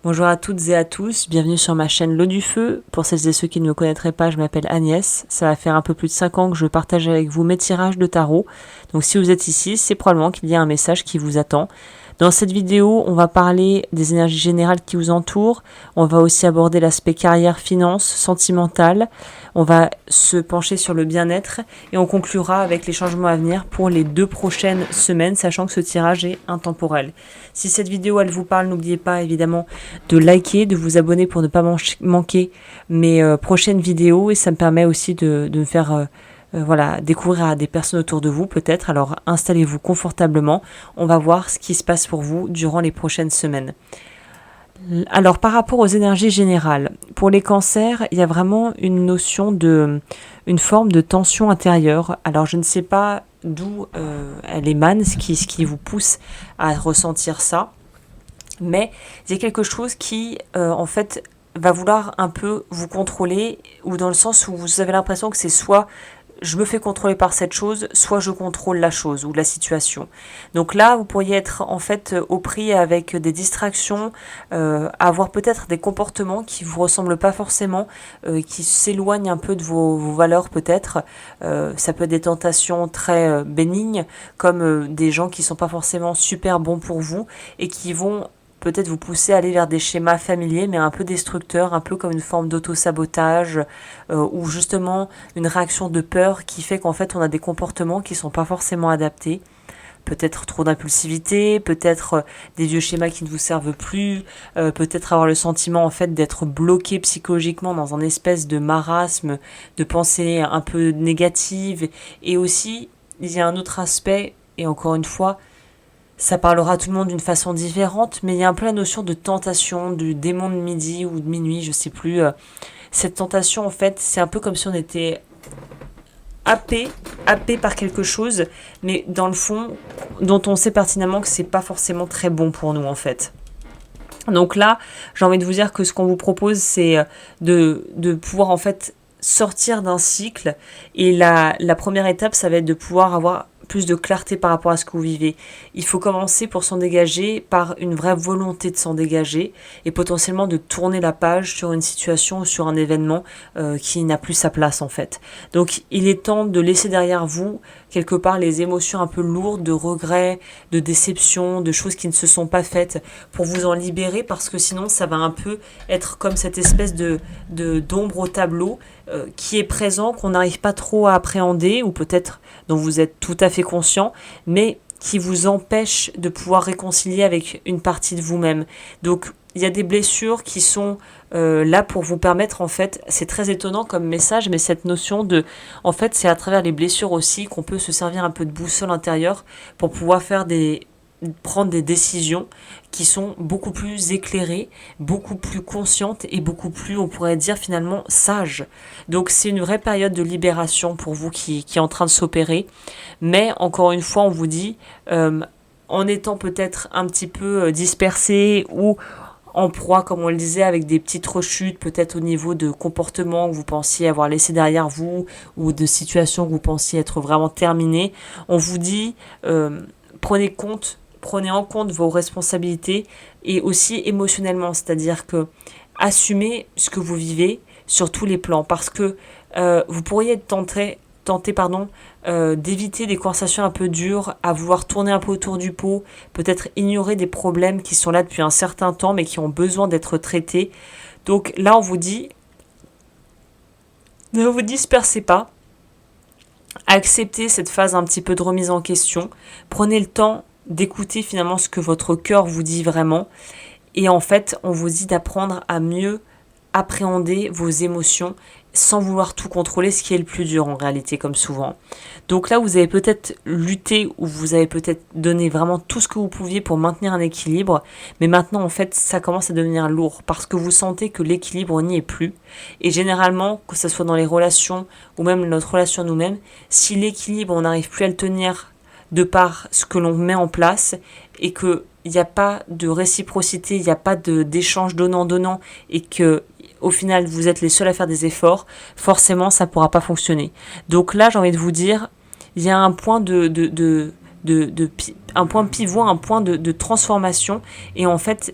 Bonjour à toutes et à tous, bienvenue sur ma chaîne L'eau du feu. Pour celles et ceux qui ne me connaîtraient pas, je m'appelle Agnès. Ça va faire un peu plus de 5 ans que je partage avec vous mes tirages de tarot. Donc si vous êtes ici, c'est probablement qu'il y a un message qui vous attend. Dans cette vidéo, on va parler des énergies générales qui vous entourent. On va aussi aborder l'aspect carrière, finance, sentimental. On va se pencher sur le bien-être et on conclura avec les changements à venir pour les 2 prochaines semaines, sachant que ce tirage est intemporel. Si cette vidéo elle vous parle, n'oubliez pas évidemment de liker, de vous abonner pour ne pas manquer mes prochaines vidéos, et ça me permet aussi de me faire découvrir à des personnes autour de vous peut-être. Alors installez-vous confortablement, on va voir ce qui se passe pour vous durant les prochaines semaines. Alors par rapport aux énergies générales, pour les cancers, il y a vraiment une notion une forme de tension intérieure. Alors je ne sais pas d'où elle émane, ce qui vous pousse à ressentir ça, mais il y a quelque chose qui en fait va vouloir un peu vous contrôler, ou dans le sens où vous avez l'impression que c'est soit je me fais contrôler par cette chose, soit je contrôle la chose ou la situation. Donc là, vous pourriez être en fait au prix avec des distractions, avoir peut-être des comportements qui vous ressemblent pas forcément, qui s'éloignent un peu de vos valeurs peut-être. Ça peut être des tentations très bénignes, comme des gens qui sont pas forcément super bons pour vous et qui vont peut-être vous pousser à aller vers des schémas familiers, mais un peu destructeurs, un peu comme une forme d'auto-sabotage, ou justement une réaction de peur qui fait qu'en fait on a des comportements qui sont pas forcément adaptés. Peut-être trop d'impulsivité, peut-être des vieux schémas qui ne vous servent plus, peut-être avoir le sentiment en fait d'être bloqué psychologiquement dans un espèce de marasme, de pensées un peu négatives. Et aussi, il y a un autre aspect, et encore une fois, ça parlera à tout le monde d'une façon différente, mais il y a un peu la notion de tentation, du démon de midi ou de minuit, je sais plus. Cette tentation, en fait, c'est un peu comme si on était happé par quelque chose, mais dans le fond, dont on sait pertinemment que c'est pas forcément très bon pour nous, en fait. Donc là, j'ai envie de vous dire que ce qu'on vous propose, c'est de pouvoir, en fait, sortir d'un cycle. Et la première étape, ça va être de pouvoir avoir plus de clarté par rapport à ce que vous vivez. Il faut commencer pour s'en dégager par une vraie volonté de s'en dégager et potentiellement de tourner la page sur une situation ou sur un événement qui n'a plus sa place en fait. Donc il est temps de laisser derrière vous quelque part les émotions un peu lourdes de regrets, de déception, de choses qui ne se sont pas faites, pour vous en libérer, parce que sinon ça va un peu être comme cette espèce d'ombre au tableau qui est présent, qu'on n'arrive pas trop à appréhender, ou peut-être dont vous êtes tout à fait conscient, mais qui vous empêche de pouvoir réconcilier avec une partie de vous-même. Donc il y a des blessures qui sont là pour vous permettre, en fait, c'est très étonnant comme message, mais cette notion en fait, c'est à travers les blessures aussi qu'on peut se servir un peu de boussole intérieure pour pouvoir prendre des décisions qui sont beaucoup plus éclairées, beaucoup plus conscientes et beaucoup plus, on pourrait dire finalement, sages. Donc c'est une vraie période de libération pour vous qui est en train de s'opérer. Mais encore une fois, on vous dit, en étant peut-être un petit peu dispersé ou en proie, comme on le disait, avec des petites rechutes, peut-être au niveau de comportements que vous pensiez avoir laissé derrière vous, ou de situations que vous pensiez être vraiment terminées, on vous dit, prenez en compte vos responsabilités, et aussi émotionnellement, c'est-à-dire que assumez ce que vous vivez sur tous les plans, parce que vous pourriez être tenter d'éviter des conversations un peu dures, à vouloir tourner un peu autour du pot, peut-être ignorer des problèmes qui sont là depuis un certain temps mais qui ont besoin d'être traités. Donc là on vous dit, ne vous dispersez pas, acceptez cette phase un petit peu de remise en question, prenez le temps d'écouter finalement ce que votre cœur vous dit vraiment, et en fait on vous dit d'apprendre à mieux appréhender vos émotions sans vouloir tout contrôler, ce qui est le plus dur en réalité, comme souvent. Donc là, vous avez peut-être lutté, ou vous avez peut-être donné vraiment tout ce que vous pouviez pour maintenir un équilibre, mais maintenant, en fait, ça commence à devenir lourd, parce que vous sentez que l'équilibre n'y est plus. Et généralement, que ce soit dans les relations, ou même notre relation à nous-mêmes, si l'équilibre, on n'arrive plus à le tenir de par ce que l'on met en place, et que il n'y a pas de réciprocité, il n'y a pas d'échange donnant-donnant, et que au final vous êtes les seuls à faire des efforts, forcément ça ne pourra pas fonctionner. Donc là, j'ai envie de vous dire, il y a un point un point pivot, un point de transformation, et en fait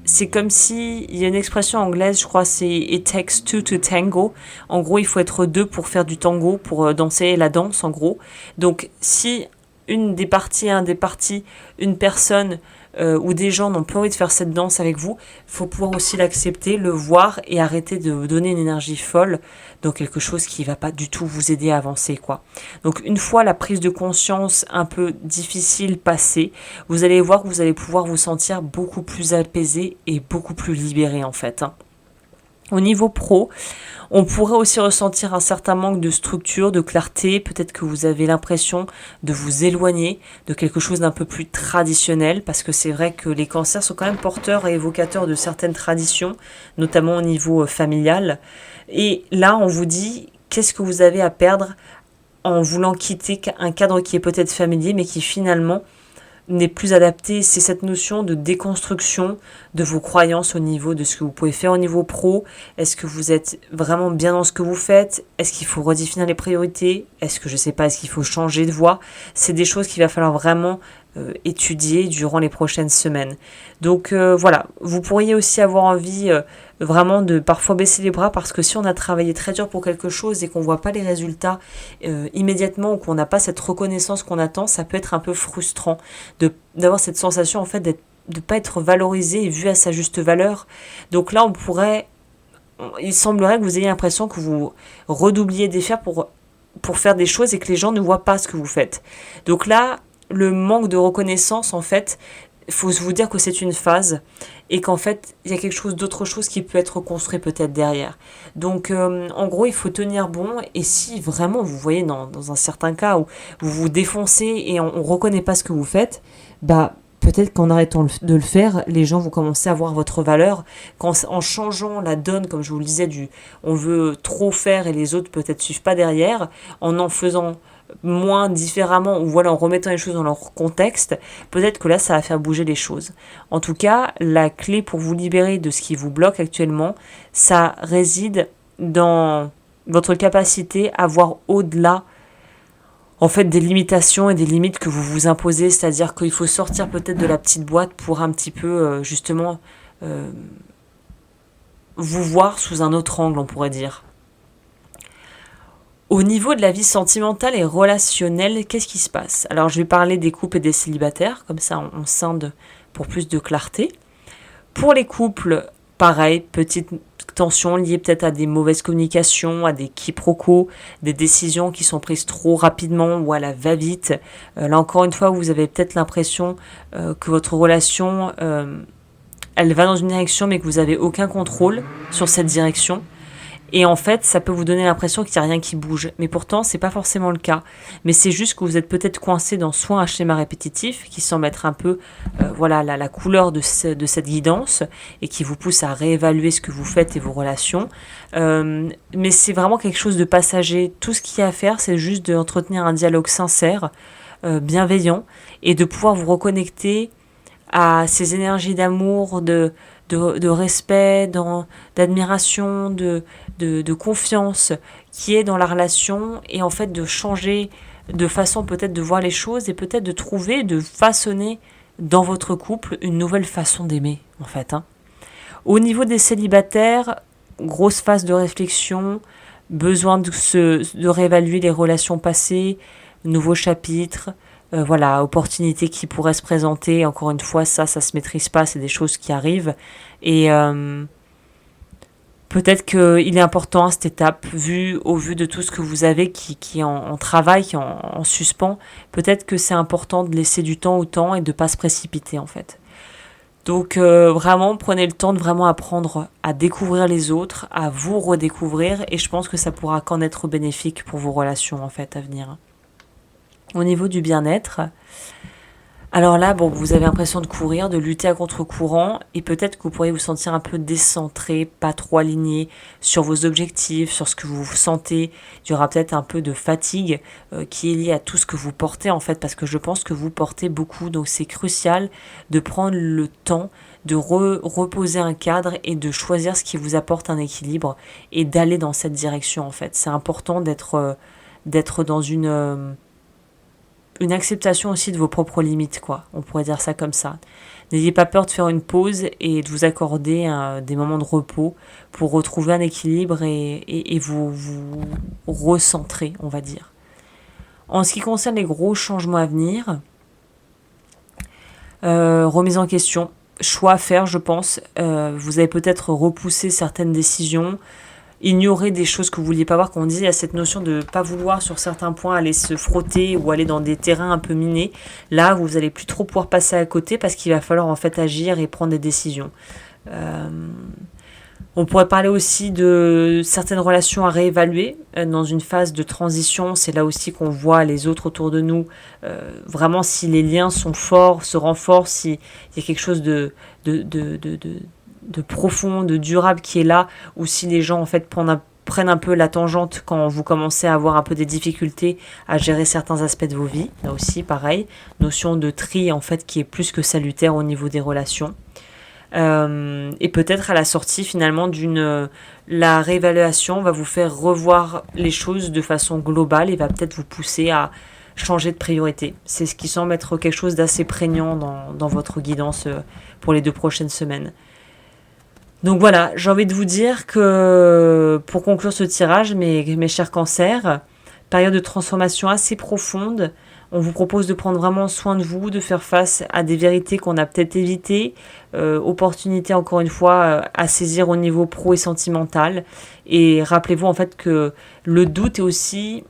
c'est comme si, il y a une expression anglaise, je crois, c'est It takes two to tango. En gros, il faut être deux pour faire du tango, pour danser la danse, en gros. Donc, si un des parties, une personne ou des gens n'ont pas envie de faire cette danse avec vous, il faut pouvoir aussi l'accepter, le voir et arrêter de vous donner une énergie folle dans quelque chose qui ne va pas du tout vous aider à avancer, quoi. Donc, une fois la prise de conscience un peu difficile passée, vous allez voir que vous allez pouvoir vous sentir beaucoup plus apaisé et beaucoup plus libéré, en fait, hein. Au niveau pro, on pourrait aussi ressentir un certain manque de structure, de clarté. Peut-être que vous avez l'impression de vous éloigner de quelque chose d'un peu plus traditionnel, parce que c'est vrai que les cancers sont quand même porteurs et évocateurs de certaines traditions, notamment au niveau familial. Et là, on vous dit, qu'est-ce que vous avez à perdre en voulant quitter un cadre qui est peut-être familier, mais qui finalement n'est plus adapté. C'est cette notion de déconstruction de vos croyances au niveau de ce que vous pouvez faire au niveau pro. Est-ce que vous êtes vraiment bien dans ce que vous faites? Est-ce qu'il faut redéfinir les priorités? Est-ce que, je sais pas, est-ce qu'il faut changer de voie? C'est des choses qu'il va falloir vraiment étudier durant les prochaines semaines. Donc voilà, vous pourriez aussi avoir envie vraiment de parfois baisser les bras, parce que si on a travaillé très dur pour quelque chose et qu'on voit pas les résultats immédiatement, ou qu'on n'a pas cette reconnaissance qu'on attend, ça peut être un peu frustrant d'avoir cette sensation en fait de pas être valorisé et vu à sa juste valeur. Donc là, il semblerait que vous ayez l'impression que vous redoubliez d'efforts pour faire des choses et que les gens ne voient pas ce que vous faites. Donc là, le manque de reconnaissance, en fait, il faut vous dire que c'est une phase et qu'en fait, il y a quelque chose d'autre chose qui peut être construit peut-être derrière. Donc, en gros, il faut tenir bon, et si vraiment vous voyez dans un certain cas où vous vous défoncez et on ne reconnaît pas ce que vous faites, bah peut-être qu'en arrêtant de le faire, les gens vont commencer à voir votre valeur. En changeant la donne, comme je vous le disais, on veut trop faire et les autres peut-être suivent pas derrière, en faisant moins différemment, ou voilà, en remettant les choses dans leur contexte, peut-être que là ça va faire bouger les choses. En tout cas, la clé pour vous libérer de ce qui vous bloque actuellement, ça réside dans votre capacité à voir au-delà en fait des limitations et des limites que vous vous imposez, c'est-à-dire qu'il faut sortir peut-être de la petite boîte pour un petit peu justement vous voir sous un autre angle, on pourrait dire. Au niveau de la vie sentimentale et relationnelle, qu'est-ce qui se passe? Alors, je vais parler des couples et des célibataires, comme ça on scinde pour plus de clarté. Pour les couples, pareil, petite tension liée peut-être à des mauvaises communications, à des quiproquos, des décisions qui sont prises trop rapidement ou à la va-vite. Là encore une fois, vous avez peut-être l'impression que votre relation, elle va dans une direction mais que vous n'avez aucun contrôle sur cette direction. Et en fait, ça peut vous donner l'impression qu'il n'y a rien qui bouge. Mais pourtant, c'est pas forcément le cas. Mais c'est juste que vous êtes peut-être coincé dans soit un schéma répétitif, qui semble être un peu la couleur de cette guidance, et qui vous pousse à réévaluer ce que vous faites et vos relations. Mais c'est vraiment quelque chose de passager. Tout ce qu'il y a à faire, c'est juste d'entretenir un dialogue sincère, bienveillant, et de pouvoir vous reconnecter à ces énergies d'amour, de respect, d'admiration, de confiance qui est dans la relation, et en fait de changer de façon peut-être de voir les choses, et peut-être de trouver, de façonner dans votre couple une nouvelle façon d'aimer, en fait, hein. Au niveau des célibataires, grosse phase de réflexion, besoin de réévaluer les relations passées, nouveaux chapitres, opportunités qui pourraient se présenter. Encore une fois, ça se maîtrise pas, c'est des choses qui arrivent. Et peut-être qu'il est important à cette étape, au vu de tout ce que vous avez qui est en travail, qui est en suspens, peut-être que c'est important de laisser du temps au temps et de pas se précipiter, en fait. Donc vraiment, prenez le temps de vraiment apprendre à découvrir les autres, à vous redécouvrir, et je pense que ça pourra qu'en être bénéfique pour vos relations, en fait, à venir. Au niveau du bien-être, alors là, vous avez l'impression de courir, de lutter à contre-courant, et peut-être que vous pourriez vous sentir un peu décentré, pas trop aligné sur vos objectifs, sur ce que vous sentez. Il y aura peut-être un peu de fatigue qui est liée à tout ce que vous portez, en fait, parce que je pense que vous portez beaucoup, donc c'est crucial de prendre le temps de reposer un cadre et de choisir ce qui vous apporte un équilibre et d'aller dans cette direction, en fait. C'est important d'être dans une acceptation aussi de vos propres limites, quoi. On pourrait dire ça comme ça. N'ayez pas peur de faire une pause et de vous accorder des moments de repos pour retrouver un équilibre et vous recentrer, on va dire. En ce qui concerne les gros changements à venir, remise en question, choix à faire, je pense. Vous avez peut-être repoussé certaines décisions, ignorer des choses que vous vouliez pas voir. Quand on dit, il y a cette notion de pas vouloir sur certains points aller se frotter ou aller dans des terrains un peu minés. Là, vous allez plus trop pouvoir passer à côté parce qu'il va falloir en fait agir et prendre des décisions. On pourrait parler aussi de certaines relations à réévaluer dans une phase de transition. C'est là aussi qu'on voit les autres autour de nous. Vraiment, si les liens sont forts, se renforcent, s'il y a quelque chose de profond, de durable qui est là, ou si les gens en fait prennent un peu la tangente quand vous commencez à avoir un peu des difficultés à gérer certains aspects de vos vies. Là aussi, pareil, notion de tri en fait qui est plus que salutaire au niveau des relations. Et peut-être à la sortie finalement la réévaluation va vous faire revoir les choses de façon globale et va peut-être vous pousser à changer de priorité. C'est ce qui semble être quelque chose d'assez prégnant dans votre guidance pour les 2 prochaines semaines. Donc voilà, j'ai envie de vous dire que pour conclure ce tirage, mes chers cancers, période de transformation assez profonde. On vous propose de prendre vraiment soin de vous, de faire face à des vérités qu'on a peut-être évitées, opportunités encore une fois à saisir au niveau pro et sentimental. Et rappelez-vous en fait que le doute est aussi,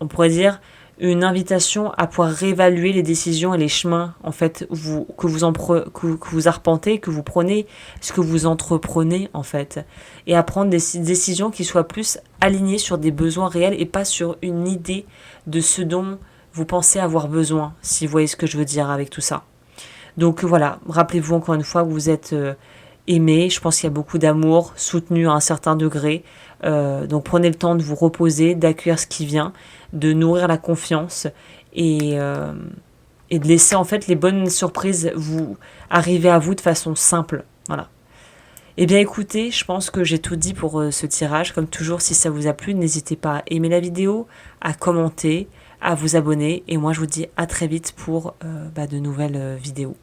on pourrait dire, une invitation à pouvoir réévaluer les décisions et les chemins en fait que vous arpentez, que vous prenez, ce que vous entreprenez en fait, et à prendre des décisions qui soient plus alignées sur des besoins réels et pas sur une idée de ce dont vous pensez avoir besoin, si vous voyez ce que je veux dire avec tout ça. Donc voilà, rappelez-vous encore une fois que vous êtes aimé, je pense qu'il y a beaucoup d'amour, soutenu à un certain degré, donc prenez le temps de vous reposer, d'accueillir ce qui vient, de nourrir la confiance et de laisser en fait les bonnes surprises vous arriver à vous de façon simple. Voilà. Eh bien écoutez, je pense que j'ai tout dit pour ce tirage. Comme toujours, si ça vous a plu, n'hésitez pas à aimer la vidéo, à commenter, à vous abonner. Et moi, je vous dis à très vite pour de nouvelles vidéos.